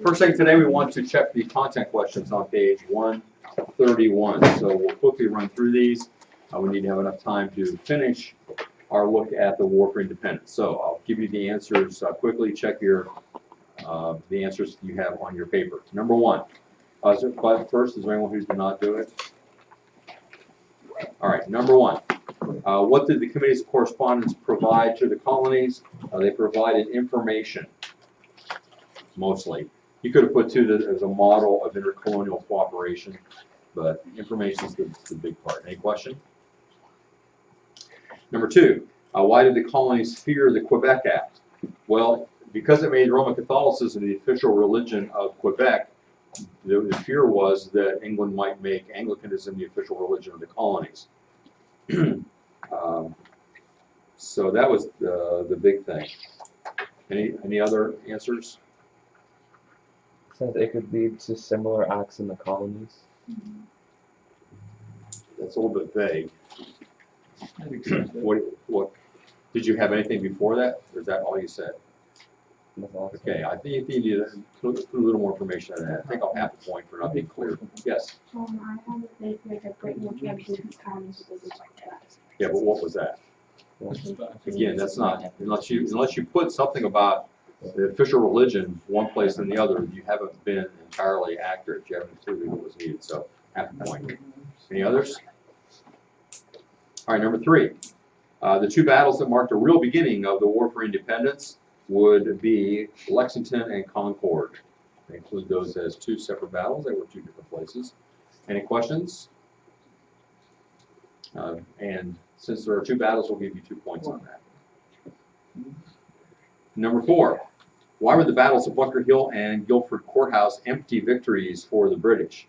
First thing today, we want to check the content questions on page 131. So we'll quickly run through these. We need to have enough time to finish our look at the War for Independence. So I'll give you the answers quickly. Check your the answers you have on your paper. Number one. But first, is there anyone who did not do it? All right, number one. What did the committees of correspondence provide to the colonies? They provided information, mostly. You could have put too that as a model of intercolonial cooperation, but information is the big part. Any question? Number two, why did the colonies fear the Quebec Act? Well, because it made Roman Catholicism the official religion of Quebec, the fear was that England might make Anglicanism the official religion of the colonies. So that was the big thing. Any other answers? Said it could lead to similar acts in the colonies. That's a little bit vague. What did you have anything before that, or is that all you said? Okay, I think you need to put a little more information on that. I think I'll have a point for not being clear. Yes? I have that they make a great deal of these colonies with this like that. Yeah, but what was that? Again, that's not, unless you put something about the official religion one place than the other, you haven't been entirely accurate. You haven't included what was needed, so half a point. Any others? All right, number three. The two battles that marked the real beginning of the War for Independence would be Lexington and Concord. They include those as two separate battles. They were two different places. Any questions? And since there are two battles, we'll give you 2 points on that. Number four, why were the battles of Bunker Hill and Guilford Courthouse empty victories for the British?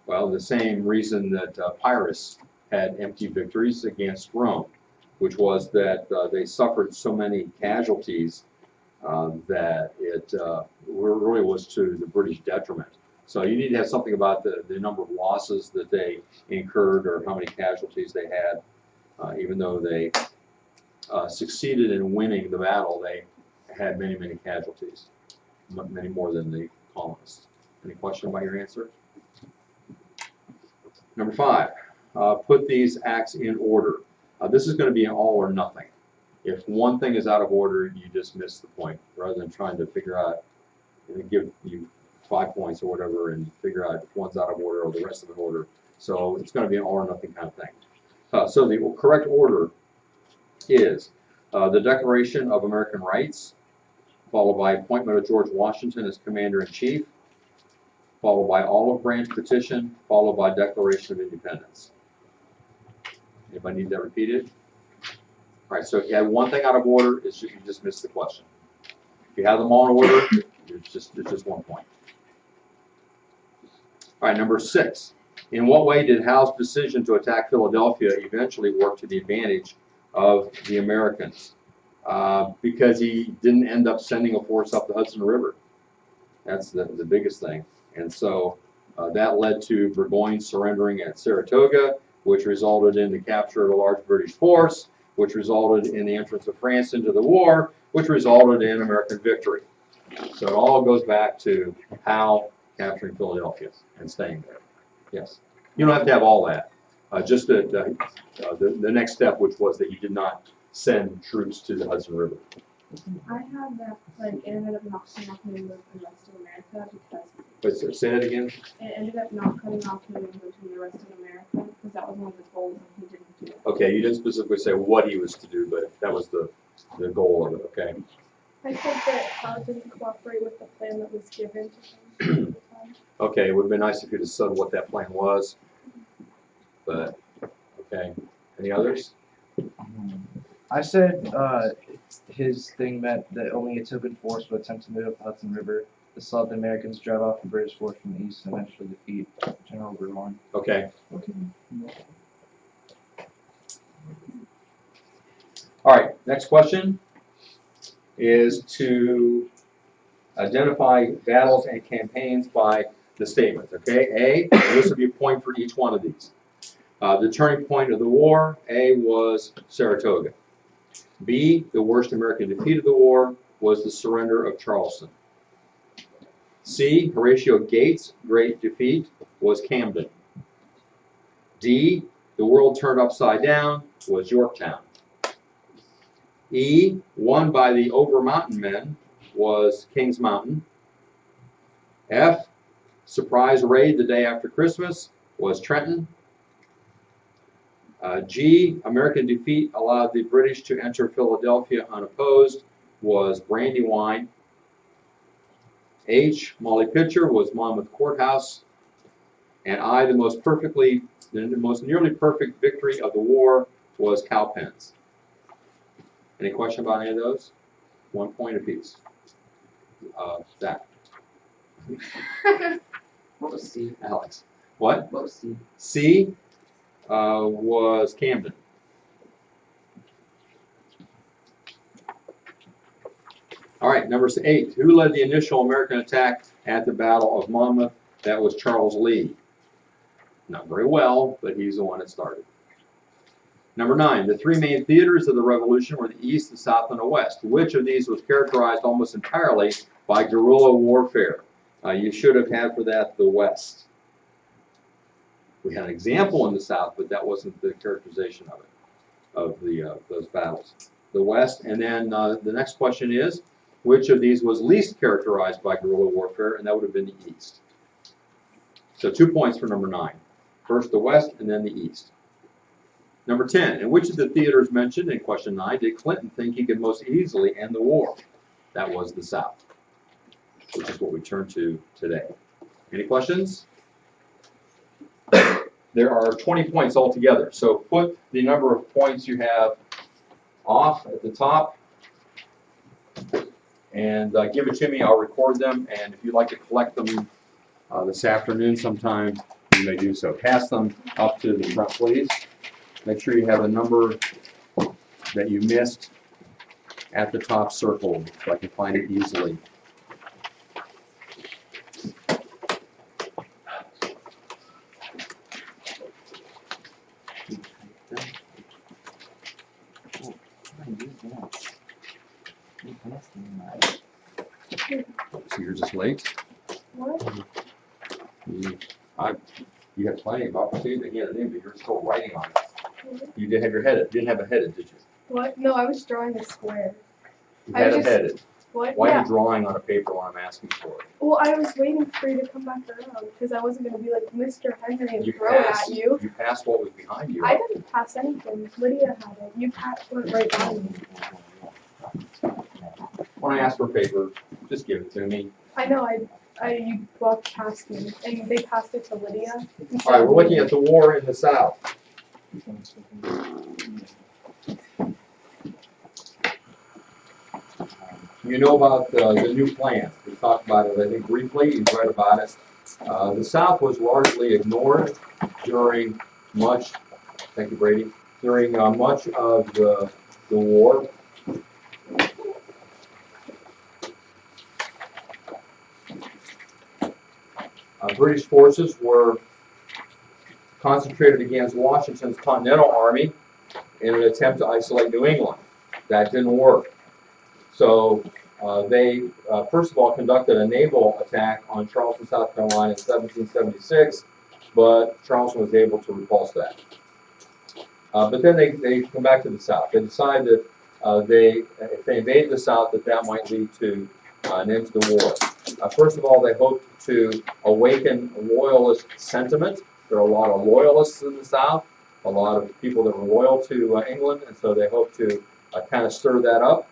Well, the same reason that Pyrrhus had empty victories against Rome, which was that they suffered so many casualties that it really was to the British detriment. So you need to have something about the number of losses that they incurred or how many casualties they had. Even though they succeeded in winning the battle, they had many, many casualties, many more than the colonists. Any question about your answer? Number five, put these acts in order. This is going to be an all or nothing. If one thing is out of order, you just miss the point, rather than trying to figure out, give you 5 points or whatever, and figure out if one's out of order or the rest of in order. So it's going to be an all or nothing kind of thing. So the correct order is the Declaration of American Rights, followed by appointment of George Washington as Commander-in-Chief, followed by Olive Branch Petition, followed by Declaration of Independence. Anybody need that repeated? All right, so if you have one thing out of order, it's just, you just missed the question. If you have them all in order, it's just 1 point. All right, number six. In what way did Howe's decision to attack Philadelphia eventually work to the advantage of the Americans? Because he didn't end up sending a force up the Hudson River. That's the biggest thing. And so that led to Burgoyne surrendering at Saratoga, which resulted in the capture of a large British force, which resulted in the entrance of France into the war, which resulted in American victory. So it all goes back to Howe capturing Philadelphia and staying there. Yes. You don't have to have all that. Just the next step, which was that you did not send troops to the Hudson River. I have that like it ended up not cutting off New England from the rest of America because. Wait, say that again. It ended up not cutting off New England from the rest of America because that was one of the goals and he didn't do it. Okay, you didn't specifically say what he was to do, but that was the goal of it. Okay. I think that Howe didn't cooperate with the plan that was given to him at the time. Okay, it would have been nice if you'd have said what that plan was. But okay, any others? I said his thing meant that only a token force would attempt to move up the Hudson River. This let the Americans drive off the British force from the east and eventually defeat General Greene. Okay. All right, next question is to identify battles and campaigns by the statements. Okay, A, and this would be a point for each one of these. The turning point of the war, A, was Saratoga. B, the worst American defeat of the war was the surrender of Charleston. C, Horatio Gates' great defeat was Camden. D, the world turned upside down was Yorktown. E, won by the Over Mountain men was Kings Mountain. F, surprise raid the day after Christmas was Trenton. G, American defeat allowed the British to enter Philadelphia unopposed was Brandywine. H, Molly Pitcher was Monmouth Courthouse. And I, the most nearly perfect victory of the war was Cowpens. Any question about any of those? 1 point apiece. Zach. What was C? Alex. What? What was C? C was Camden. All right, number 8. Who led the initial American attack at the Battle of Monmouth? That was Charles Lee. Not very well, but he's the one that started. Number 9. The 3 main theaters of the Revolution were the East, the South, and the West. Which of these was characterized almost entirely by guerrilla warfare? You should have had for that the West. We had an example in the South, but that wasn't the characterization of it, of those battles. The West, and then the next question is, which of these was least characterized by guerrilla warfare? And that would have been the East. So 2 points for number 9. First the West, and then the East. Number 10, in which of the theaters mentioned in question 9 did Clinton think he could most easily end the war? That was the South, which is what we turn to today. Any questions? There are 20 points altogether, so put the number of points you have off at the top and give it to me. I'll record them, and if you'd like to collect them this afternoon sometime, you may do so. Pass them up to the front, please. Make sure you have a number that you missed at the top circled so I can find it easily. So you're just late? What? You had plenty of opportunity to get it in, but you're still writing on it. You did have your headed. Didn't have a headed, did you? What? No, I was drawing a square. You I had was it headed. What? Why are Yeah. you drawing on a paper when I'm asking for it? Well, I was waiting for you to come back around because I wasn't going to be like Mr. Henry and You throw it passed. at you. You passed what was behind you. I didn't pass anything. Lydia had it. You went right by me. When I ask for paper, just give it to me. I know. You walked past me, and they passed it to Lydia. All right, we're looking at the war in the South. You know about the new plan. We talked about it, I think, briefly. You've read about it. The South was largely ignored during much, thank you, Brady, during much of the war. British forces were concentrated against Washington's Continental Army in an attempt to isolate New England. That didn't work. So they, first of all, conducted a naval attack on Charleston, South Carolina in 1776, but Charleston was able to repulse that. But then they come back to the South. They decide that if they invade the South, that might lead to an end to the war. First of all, they hoped to awaken loyalist sentiment. There are a lot of loyalists in the South, a lot of people that were loyal to England, and so they hoped to kind of stir that up.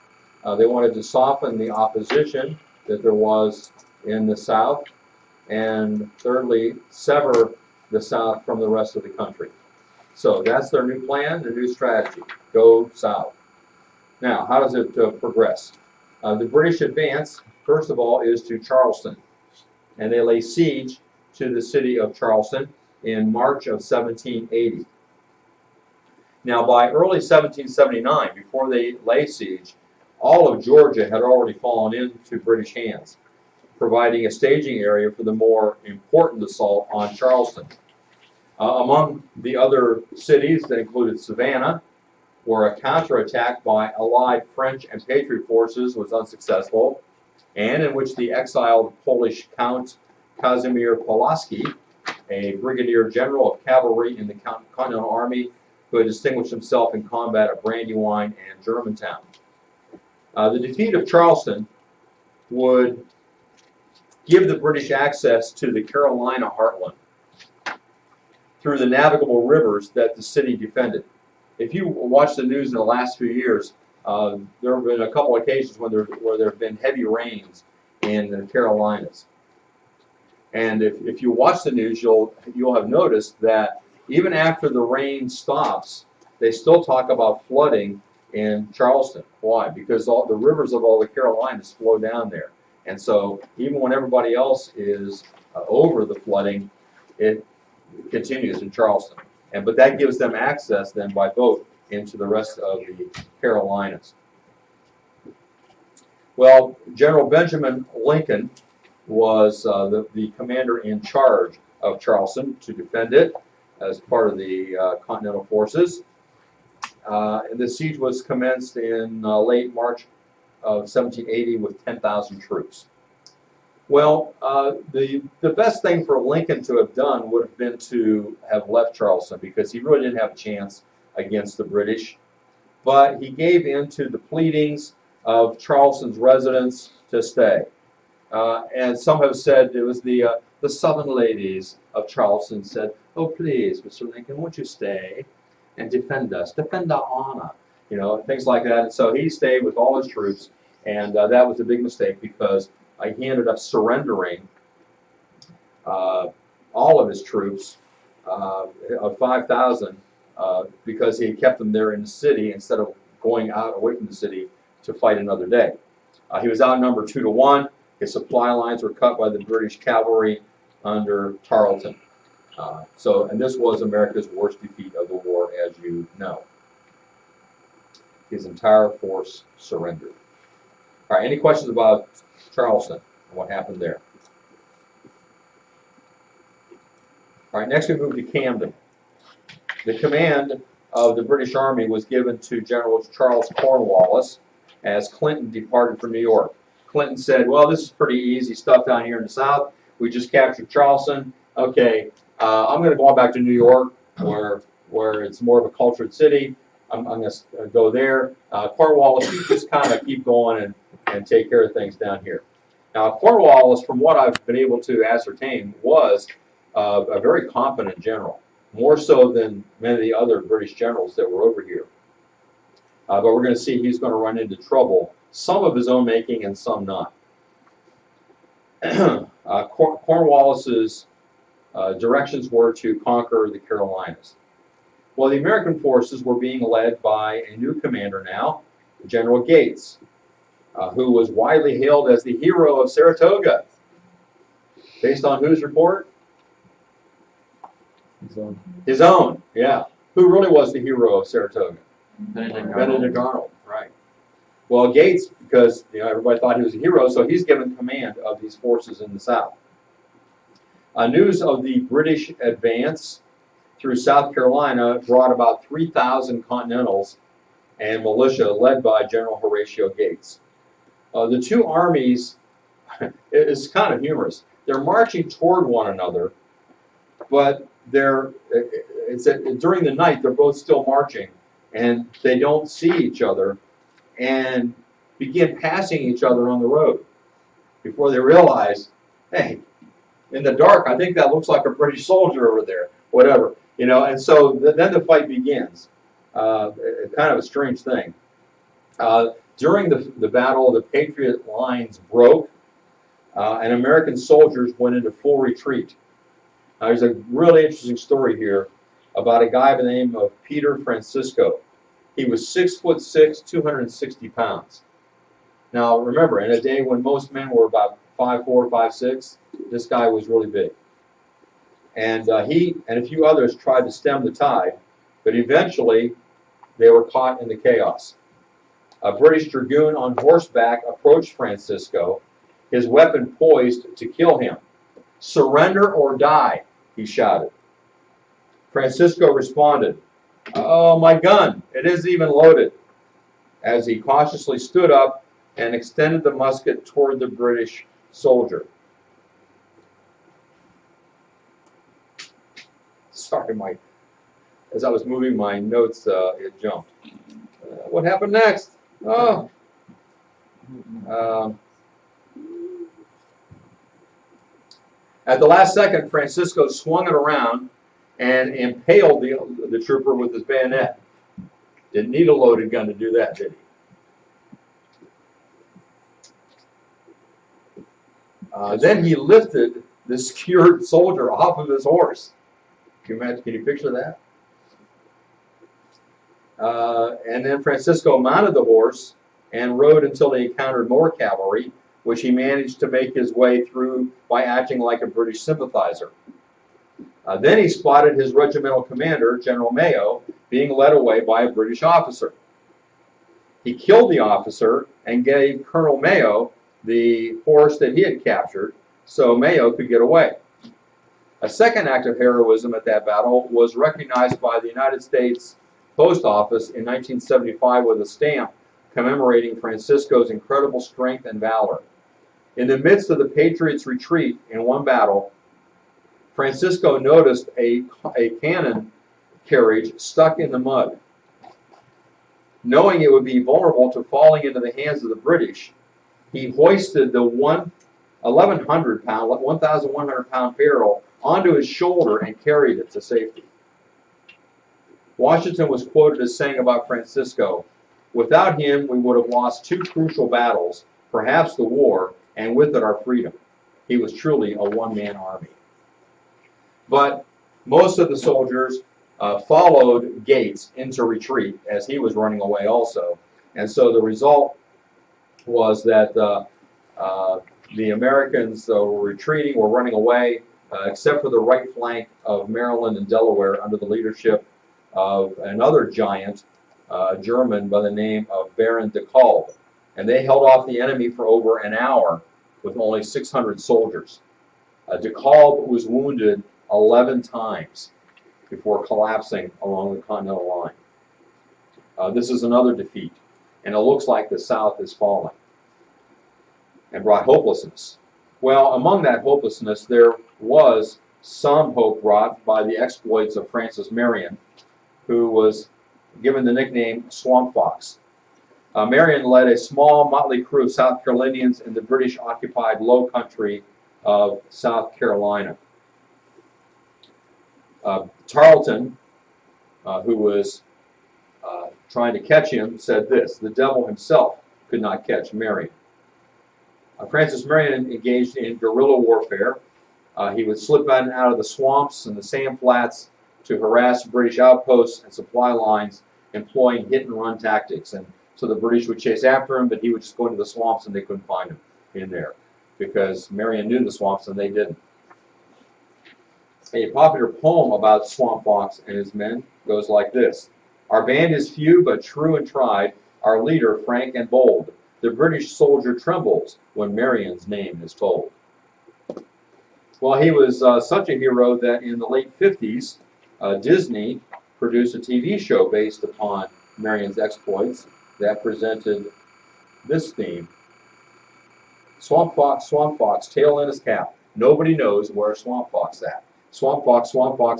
They wanted to soften the opposition that there was in the South, and thirdly, sever the South from the rest of the country. So that's their new plan, their new strategy. Go South. Now, how does it progress? The British advance, first of all, is to Charleston, and they lay siege to the city of Charleston in March of 1780. Now, by early 1779, before they lay siege, all of Georgia had already fallen into British hands, providing a staging area for the more important assault on Charleston. Among the other cities that included Savannah, where a counterattack by Allied French and Patriot forces was unsuccessful. and in which the exiled Polish Count Kazimierz Pulaski, a brigadier general of cavalry in the Continental Army who had distinguished himself in combat at Brandywine and Germantown. The defeat of Charleston would give the British access to the Carolina heartland through the navigable rivers that the city defended. If you watch the news in the last few years, there have been a couple of occasions where there have been heavy rains in the Carolinas. And if you watch the news, you'll have noticed that even after the rain stops, they still talk about flooding in Charleston. Why? Because all the rivers of all the Carolinas flow down there. And so even when everybody else is over the flooding, it continues in Charleston. But that gives them access then by boat into the rest of the Carolinas. Well, General Benjamin Lincoln was the commander in charge of Charleston to defend it as part of the Continental Forces. And the siege was commenced in late March of 1780 with 10,000 troops. Well, the best thing for Lincoln to have done would have been to have left Charleston because he really didn't have a chance against the British. But he gave in to the pleadings of Charleston's residents to stay. And some have said it was the Southern ladies of Charleston said, "Oh, please, Mr. Lincoln, won't you stay and defend us, defend our honor," you know, things like that. And so he stayed with all his troops, and that was a big mistake because he ended up surrendering all of his troops of 5,000 because he had kept them there in the city instead of going out away from the city to fight another day. He was outnumbered 2-1. His supply lines were cut by the British cavalry under Tarleton. And this was America's worst defeat of the war, as you know. His entire force surrendered. All right, any questions about Charleston and what happened there? All right, next we move to Camden. The command of the British Army was given to General Charles Cornwallis as Clinton departed for New York. Clinton said, well, this is pretty easy stuff down here in the South. We just captured Charleston. Okay, I'm going to go on back to New York where it's more of a cultured city. I'm going to go there. Cornwallis, you just kind of keep going and take care of things down here. Now, Cornwallis, from what I've been able to ascertain, was a very competent general, more so than many of the other British generals that were over here. But we're going to see he's going to run into trouble, some of his own making and some not. Cornwallis's directions were to conquer the Carolinas. Well, the American forces were being led by a new commander now, General Gates, who was widely hailed as the hero of Saratoga. Based on whose report? His own, yeah. Who really was the hero of Saratoga? Benedict Arnold, right. Well, Gates, because everybody thought he was a hero, so he's given command of these forces in the South. News of the British advance through South Carolina brought about 3,000 Continentals and militia led by General Horatio Gates. The two armies, it's kind of humorous. They're marching toward one another, but during the night they're both still marching, and they don't see each other and begin passing each other on the road before they realize, hey, in the dark, I think that looks like a British soldier over there, whatever. And so then the fight begins. Kind of a strange thing. During the battle, the Patriot lines broke, and American soldiers went into full retreat. Now, there's a really interesting story here about a guy by the name of Peter Francisco. He was 6'6", 260 pounds. Now, remember, in a day when most men were about 5'4", 5'6", this guy was really big. And he and a few others tried to stem the tide, but eventually they were caught in the chaos. A British dragoon on horseback approached Francisco, his weapon poised to kill him. "Surrender or die," he shouted. Francisco responded, "Oh, my gun, it isn't even loaded," as he cautiously stood up and extended the musket toward the British soldier. Sorry, as I was moving my notes, it jumped. What happened next? Oh. At the last second, Francisco swung it around and impaled the trooper with his bayonet. Didn't need a loaded gun to do that, did he? Then he lifted the skewered soldier off of his horse. Can you picture that? And then Francisco mounted the horse and rode until he encountered more cavalry, which he managed to make his way through by acting like a British sympathizer. Then he spotted his regimental commander, General Mayo, being led away by a British officer. He killed the officer and gave Colonel Mayo the horse that he had captured so Mayo could get away. A second act of heroism at that battle was recognized by the United States Post Office in 1975 with a stamp commemorating Francisco's incredible strength and valor. In the midst of the Patriots' retreat in one battle, Francisco noticed a cannon carriage stuck in the mud. Knowing it would be vulnerable to falling into the hands of the British, he hoisted the 1,100-pound barrel onto his shoulder and carried it to safety. Washington was quoted as saying about Francisco, "Without him, we would have lost two crucial battles, perhaps the war, and with it our freedom. He was truly a one-man army." But most of the soldiers followed Gates into retreat as he was running away also. And so the result was that the Americans were retreating, were running away, except for the right flank of Maryland and Delaware under the leadership of another giant German by the name of Baron de Kalb. And they held off the enemy for over an hour with only 600 soldiers. De Kalb was wounded 11 times before collapsing along the Continental line. This is another defeat, and it looks like the South is falling, and brought hopelessness. Well, among that hopelessness, there was some hope brought by the exploits of Francis Marion, who was given the nickname Swamp Fox. Marion led a small motley crew of South Carolinians in the British-occupied Low Country of South Carolina. Tarleton, who was trying to catch him, said this: "The devil himself could not catch Marion." Francis Marion engaged in guerrilla warfare. He would slip in and out of the swamps and the sand flats to harass British outposts and supply lines, employing hit-and-run tactics. And so the British would chase after him, but he would just go into the swamps and they couldn't find him in there because Marion knew the swamps and they didn't. A popular poem about Swamp Fox and his men goes like this: "Our band is few but true and tried, our leader frank and bold. The British soldier trembles when Marion's name is told." Well, he was such a hero that in the late 50s, Disney produced a TV show based upon Marion's exploits that presented this theme: Swamp Fox, tail in his cap. Nobody knows where Swamp Fox at. Swamp Fox,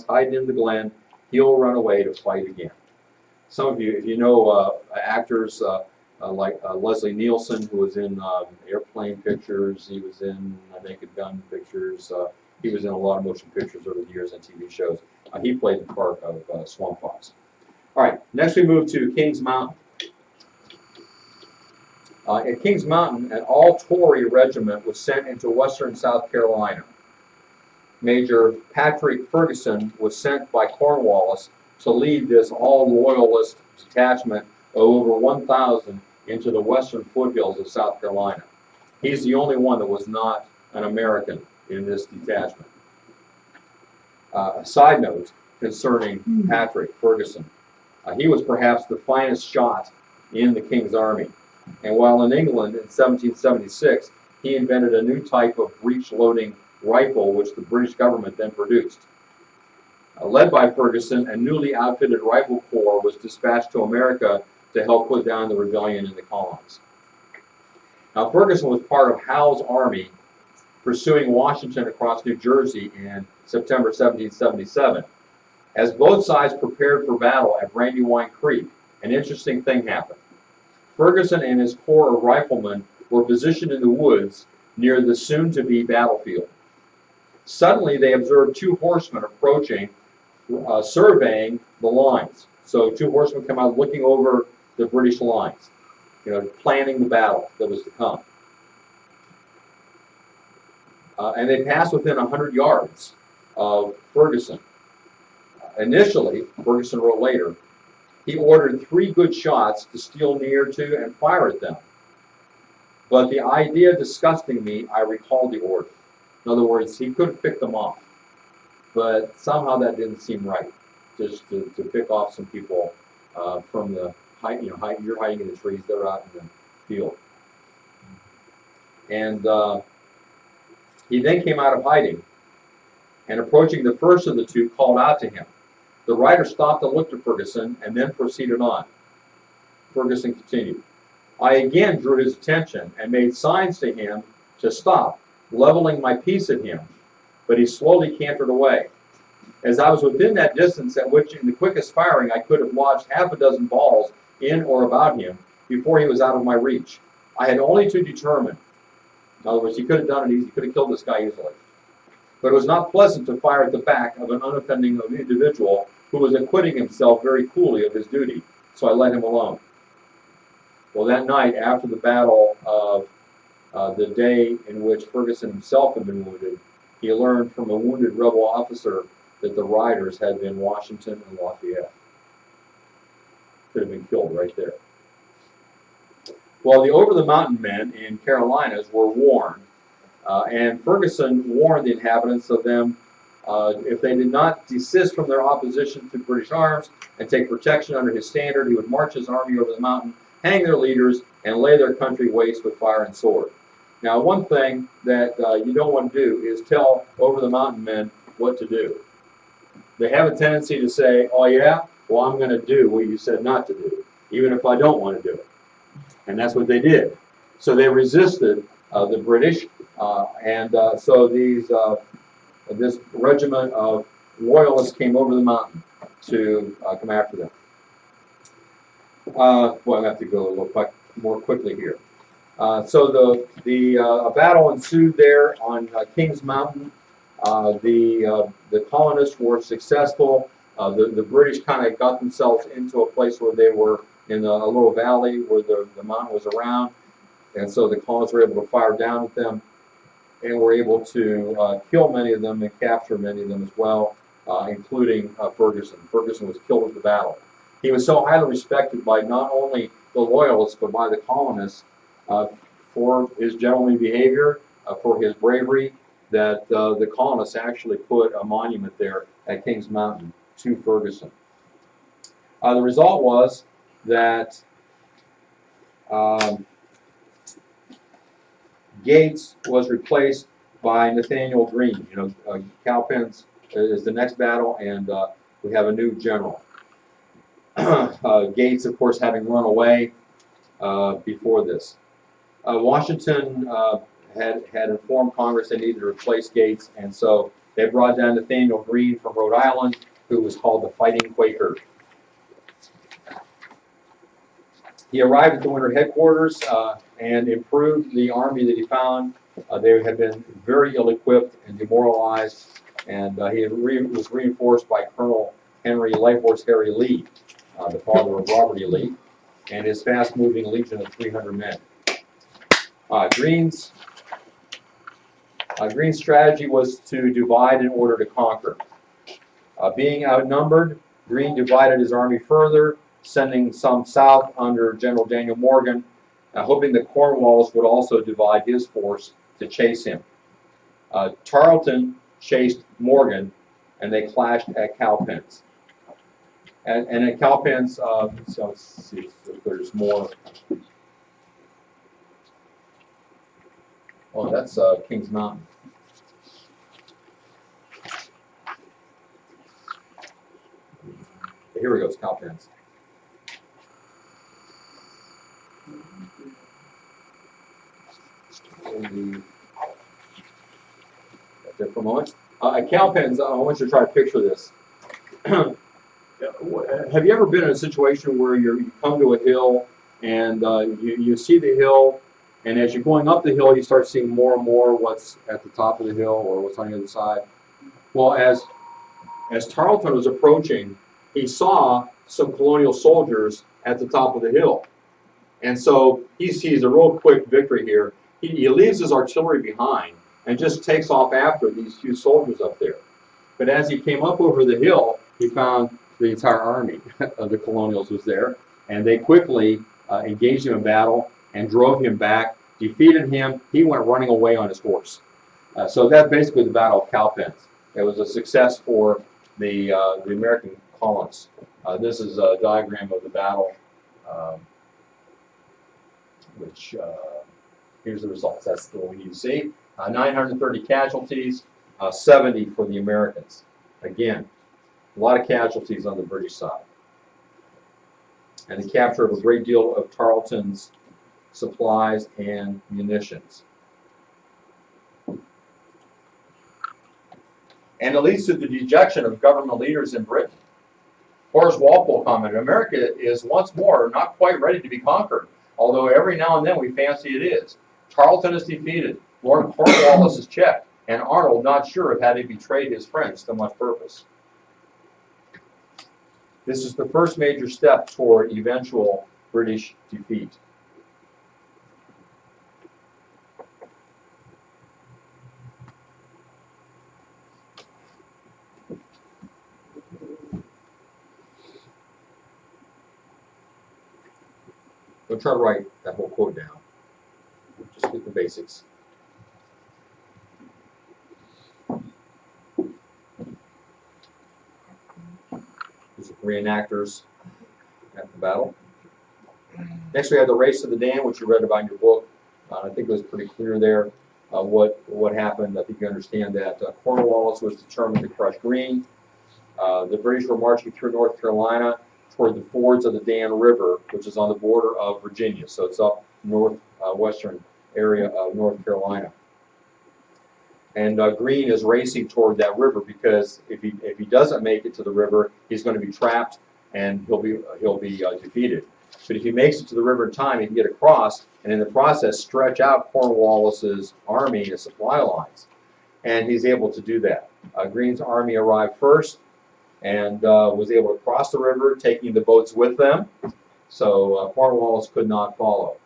hiding in the glen. He'll run away to fight again. Some of you, if you know actors like Leslie Nielsen, who was in airplane pictures, he was in Naked Gun pictures, he was in a lot of motion pictures over the years and TV shows. He played the part of Swamp Fox. All right, next we move to Kings Mountain. At Kings Mountain, an all-Tory regiment was sent into western South Carolina. Major Patrick Ferguson was sent by Cornwallis to lead this all-loyalist detachment of over 1,000 into the western foothills of South Carolina. He's the only one that was not an American in this detachment. A side note concerning Patrick Ferguson. He was perhaps the finest shot in the King's Army. And while in England in 1776, he invented a new type of breech-loading rifle which the British government then produced. Led by Ferguson, a newly outfitted rifle corps was dispatched to America to help put down the rebellion in the colonies. Now, Ferguson was part of Howe's army pursuing Washington across New Jersey in September 1777. As both sides prepared for battle at Brandywine Creek, an interesting thing happened. Ferguson and his corps of riflemen were positioned in the woods near the soon-to-be battlefield. Suddenly, they observed two horsemen approaching, surveying the lines. So two horsemen come out looking over the British lines, planning the battle that was to come. And they passed within 100 yards of Ferguson. Initially, Ferguson wrote later, he ordered 3 good shots to steal near to and fire at them. But the idea disgusting me, I recalled the order. In other words, he could have picked them off. But somehow that didn't seem right, just to pick off some people from the height, you're hiding in the trees, they're out in the field. And he then came out of hiding, and approaching the first of the two, called out to him. The rider stopped and looked at Ferguson, and then proceeded on. Ferguson continued. I again drew his attention and made signs to him to stop, leveling my piece at him, but he slowly cantered away. As I was within that distance at which in the quickest firing I could have lodged half a dozen balls in or about him before he was out of my reach, I had only to determine. In other words, he could have done it easy, he could have killed this guy easily. But it was not pleasant to fire at the back of an unoffending individual who was acquitting himself very coolly of his duty, so I let him alone. Well, that night, after the battle of the day in which Ferguson himself had been wounded, he learned from a wounded rebel officer that the riders had been Washington and Lafayette. Could have been killed right there. Well, the over-the-mountain men in Carolinas were warned, and Ferguson warned the inhabitants of them if they did not desist from their opposition to British arms and take protection under his standard, he would march his army over the mountain, hang their leaders, and lay their country waste with fire and sword. Now, one thing that you don't want to do is tell over-the-mountain men what to do. They have a tendency to say, oh yeah, well, I'm going to do what you said not to do, even if I don't want to do it. And that's what they did. So they resisted the British, so this regiment of loyalists came over the mountain to come after them. Well, I have to go a little more quickly here. So a battle ensued there on Kings Mountain. The colonists were successful. The British kind of got themselves into a place where they were in a little valley where the mountain was around, and so the colonists were able to fire down at them and were able to kill many of them and capture many of them as well, including Ferguson. Ferguson was killed at the battle. He was so highly respected by not only the loyalists but by the colonists for his gentlemanly behavior, for his bravery, that the colonists actually put a monument there at Kings Mountain to Ferguson. The result was that Gates was replaced by Nathaniel Greene. Cowpens is the next battle, and we have a new general. Gates, of course, having run away before this. Washington had informed Congress they needed to replace Gates, and so they brought down Nathaniel Greene from Rhode Island, who was called the Fighting Quaker. He arrived at the winter headquarters and improved the army that he found. They had been very ill-equipped and demoralized, and he was reinforced by Colonel Henry Lighthorse Harry Lee, the father of Robert E. Lee, and his fast-moving legion of 300 men. Greene's strategy was to divide in order to conquer. Being outnumbered, Greene divided his army further, sending some south under General Daniel Morgan, hoping that Cornwallis would also divide his force to chase him. Tarleton chased Morgan, and they clashed at Cowpens. And at Cowpens, so let's see if there's more. Oh, that's Kings Mountain. Here we go, it's Cowpens. there for a moment. Cowpens, I want you to try to picture this. Have you ever been in a situation where you come to a hill and you see the hill, and as you're going up the hill, you start seeing more and more what's at the top of the hill or what's on the other side? Well, as Tarleton was approaching, he saw some colonial soldiers at the top of the hill. And so he sees a real quick victory here. He leaves his artillery behind and just takes off after these few soldiers up there. But as he came up over the hill, he found the entire army of the colonials was there, and they quickly engaged him in battle and drove him back, defeated him. He went running away on his horse. So that's basically the Battle of Cowpens. It was a success for the American colonists. This is a diagram of the battle, which here's the results. That's the one you see. 930 casualties, 70 for the Americans. Again, a lot of casualties on the British side. And the capture of a great deal of Tarleton's supplies and munitions. And it leads to the dejection of government leaders in Britain. Horace Walpole commented, America is once more not quite ready to be conquered, although every now and then we fancy it is. Tarleton is defeated, Lord Cornwallis is checked, and Arnold not sure of had he betrayed his friends to much purpose. This is the first major step toward eventual British defeat. Don't try to write that whole quote down. Just get the basics. These are reenactors at the battle. Next we have the Race to the Dam, which you read about in your book. I think it was pretty clear there what happened. I think you understand that Cornwallis was determined to crush Greene. The British were marching through North Carolina toward the fords of the Dan River, which is on the border of Virginia. So it's up northwestern area of North Carolina. And Greene is racing toward that river because if he doesn't make it to the river, he's going to be trapped and he'll be defeated. But if he makes it to the river in time, he can get across and in the process stretch out Cornwallis's army and supply lines. And he's able to do that. Greene's army arrived first and was able to cross the river, taking the boats with them. So Cornwallis could not follow.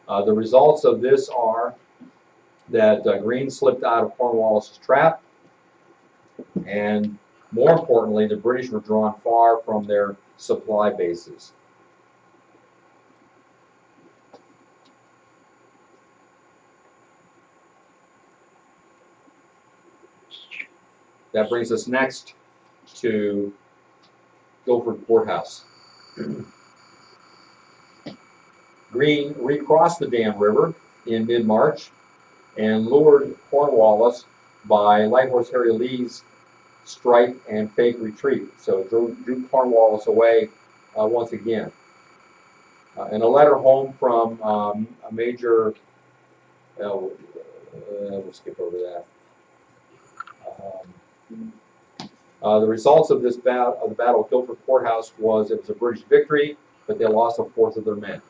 The results of this are that Greene slipped out of Cornwallis's trap, and more importantly, the British were drawn far from their supply bases. That brings us next to Guilford Courthouse. Greene recrossed the Dan River in mid-March and lured Cornwallis by Light Horse Harry Lee's strike and fake retreat. So drew Cornwallis away once again. In a letter home from a major, we'll skip over that. The results of this the Battle of Guilford Courthouse was it was a British victory, but they lost a fourth of their men.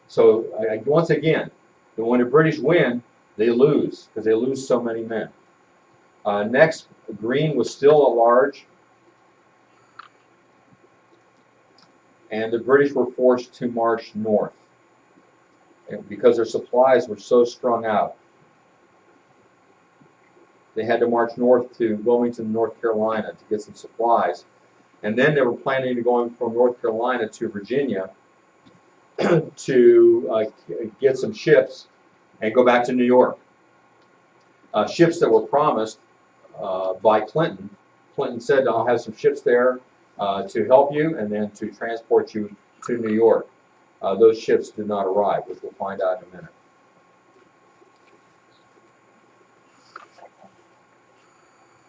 So once again, when the British win, they lose because they lose so many men. Next, Greene was still at large, and the British were forced to march north because their supplies were so strung out. They had to march north to Wilmington, North Carolina to get some supplies. And then they were planning to go from North Carolina to Virginia to get some ships and go back to New York. Ships that were promised by Clinton. Clinton said, I'll have some ships there to help you and then to transport you to New York. Those ships did not arrive, which we'll find out in a minute.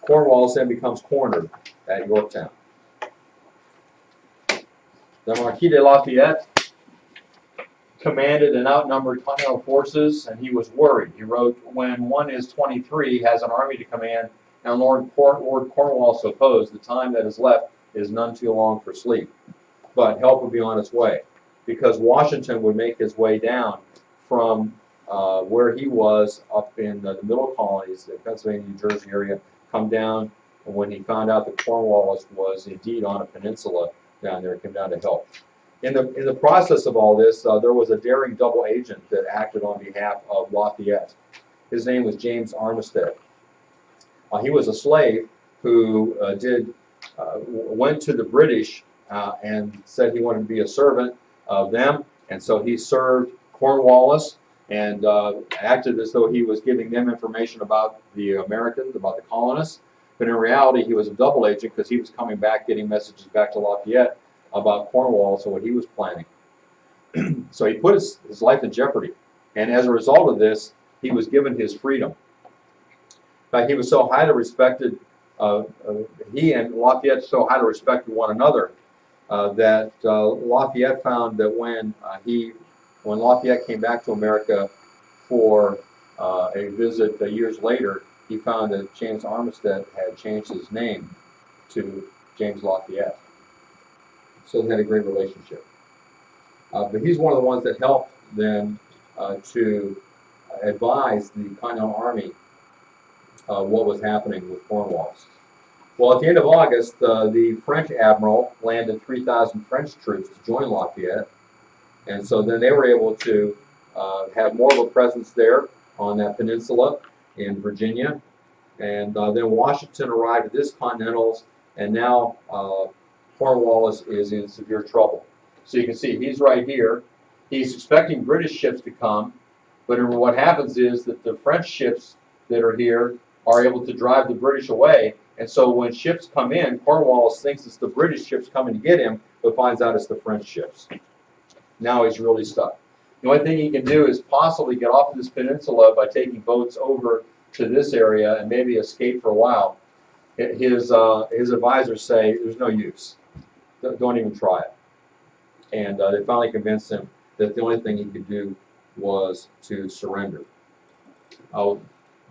Cornwallis then becomes cornered at Yorktown. The Marquis de Lafayette commanded and outnumbered Continental forces, and he was worried. He wrote, "When one is 23, has an army to command, and Lord Cornwallis opposed, the time that is left is none too long for sleep. But help would be on its way, because Washington would make his way down from where he was up in the middle colonies, the Pennsylvania, New Jersey area, come down, and when he found out that Cornwallis was indeed on a peninsula down there, came down to help." In the process of all this, there was a daring double agent that acted on behalf of Lafayette. His name was James Armistead. He was a slave who went to the British and said he wanted to be a servant of them, and so he served Cornwallis and acted as though he was giving them information about the Americans, about the colonists. But in reality, he was a double agent because he was coming back, getting messages back to Lafayette about Cornwallis and what he was planning. So he put his life in jeopardy. And as a result of this, he was given his freedom. In fact, he was so highly respected, he and Lafayette so highly respected one another that Lafayette found that when Lafayette came back to America for a visit years later, he found that James Armistead had changed his name to James Lafayette. So they had a great relationship. But he's one of the ones that helped then to advise the Continental Army what was happening with Cornwallis. Well, at the end of August, the French admiral landed 3,000 French troops to join Lafayette. And so then they were able to have more of a presence there on that peninsula in Virginia. And then Washington arrived at this Continentals, and now Cornwallis is in severe trouble. So you can see he's right here. He's expecting British ships to come, but what happens is that the French ships that are here are able to drive the British away. And so when ships come in, Cornwallis thinks it's the British ships coming to get him, but finds out it's the French ships. Now he's really stuck. The only thing he can do is possibly get off of this peninsula by taking boats over to this area and maybe escape for a while. His advisors say there's no use. Don't even try it. And they finally convinced him that the only thing he could do was to surrender.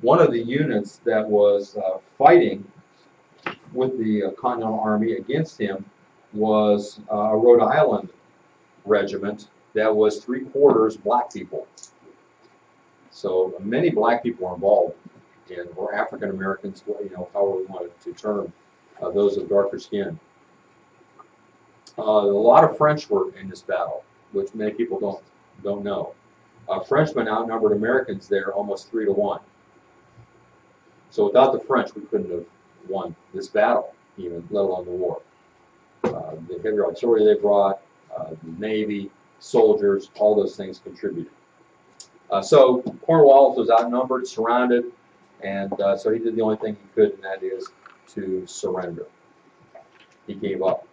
One of the units that was fighting with the Continental Army against him was a Rhode Island regiment that was 3/4 black people. So many black people were involved in, or African Americans, however we wanted to term those of darker skin. A lot of French were in this battle, which many people don't know. Frenchmen outnumbered Americans there almost 3-to-1. So without the French, we couldn't have won this battle, even, let alone the war. The heavy artillery they brought, the Navy, soldiers, all those things contributed. So Cornwallis was outnumbered, surrounded, and so he did the only thing he could, and that is to surrender. He gave up.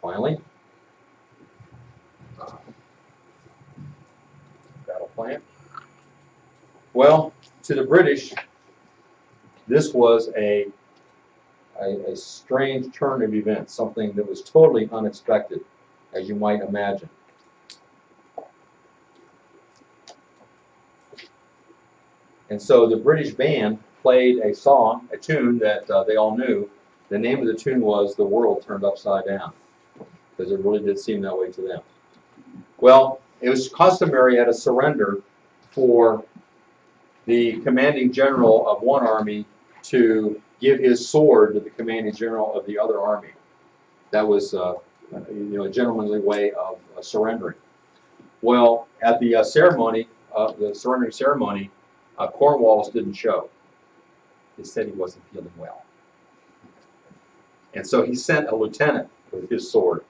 Finally, battle plan. Well, to the British, this was a strange turn of events, something that was totally unexpected, as you might imagine. And so the British band played a song, a tune that they all knew. The name of the tune was "The World Turned Upside Down," because it really did seem that way to them. Well, it was customary at a surrender for the commanding general of one army to give his sword to the commanding general of the other army. That was a gentlemanly way of surrendering. Well, at the ceremony, the surrendering ceremony, Cornwallis didn't show. He said he wasn't feeling well. And so he sent a lieutenant with his sword.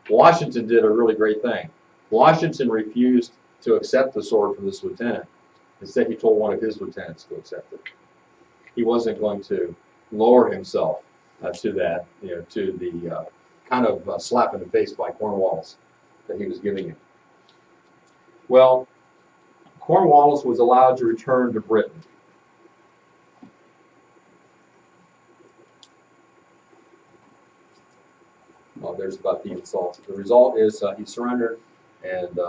Washington did a really great thing. Washington refused to accept the sword from this lieutenant. Instead, he told one of his lieutenants to accept it. He wasn't going to lower himself to that, to the kind of slap in the face by Cornwallis that he was giving him. Well, Cornwallis was allowed to return to Britain. Well, there's about the result. The result is he surrendered, and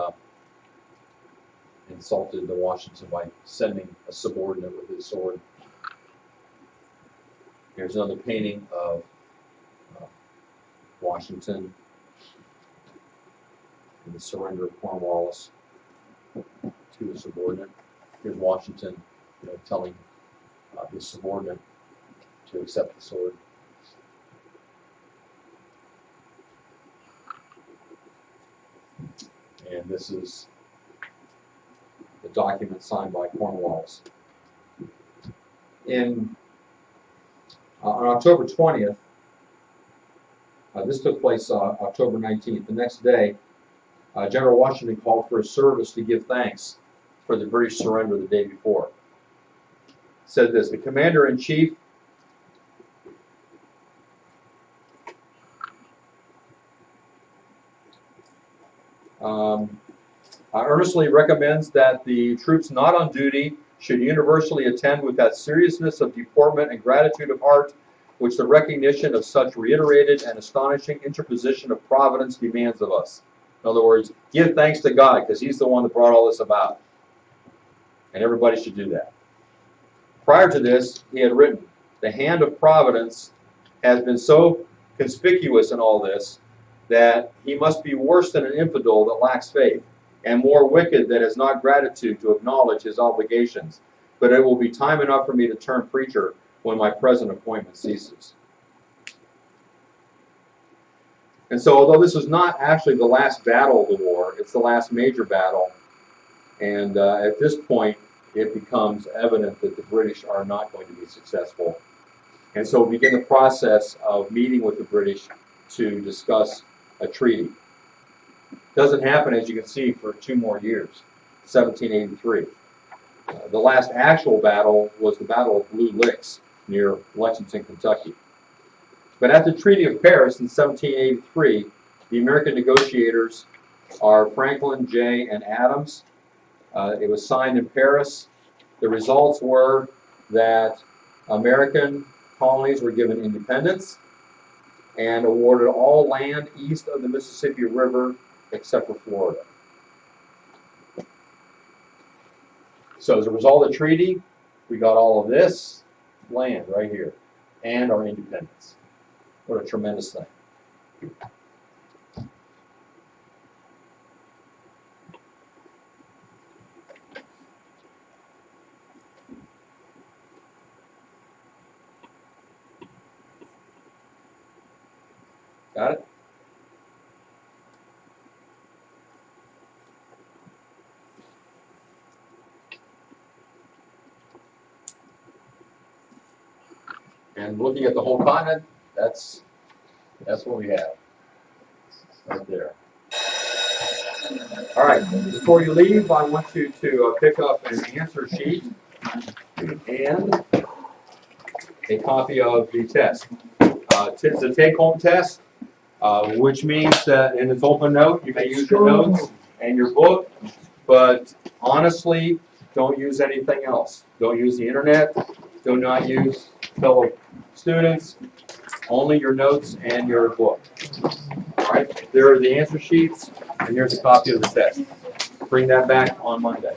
insulted the Washington by sending a subordinate with his sword. Here's another painting of Washington and the surrender of Cornwallis to a subordinate. Here's Washington, telling his subordinate to accept the sword. And this is the document signed by Cornwallis. On October 20th, this took place October 19th. The next day, General Washington called for a service to give thanks for the British surrender the day before. Said this: the Commander-in-Chief earnestly recommends that the troops not on duty should universally attend with that seriousness of deportment and gratitude of heart which the recognition of such reiterated and astonishing interposition of Providence demands of us. In other words, give thanks to God because He's the one that brought all this about. And everybody should do that. Prior to this, he had written, the hand of Providence has been so conspicuous in all this that he must be worse than an infidel that lacks faith, and more wicked that has not gratitude to acknowledge his obligations. But it will be time enough for me to turn preacher when my present appointment ceases. And so, although this was not actually the last battle of the war, it's the last major battle, and at this point, it becomes evident that the British are not going to be successful. And so we begin the process of meeting with the British to discuss a treaty. Doesn't happen, as you can see, for 2 more years, 1783. The last actual battle was the Battle of Blue Licks near Lexington, Kentucky. But at the Treaty of Paris in 1783, the American negotiators are Franklin, Jay, and Adams. It was signed in Paris. The results were that American colonies were given independence and awarded all land east of the Mississippi River except for Florida. So as a result of the treaty, we got all of this land right here and our independence. What a tremendous thing. Got it? And looking at the whole continent, that's what we have right there. All right, before you leave, I want you to pick up an answer sheet and a copy of the test. It's a take-home test, which means that in its open note, you may use your notes and your book, but honestly, don't use anything else. Don't use the internet. Do not use fellow students. Only your notes and your book. All right, there are the answer sheets, and here's a copy of the test. Bring that back on Monday.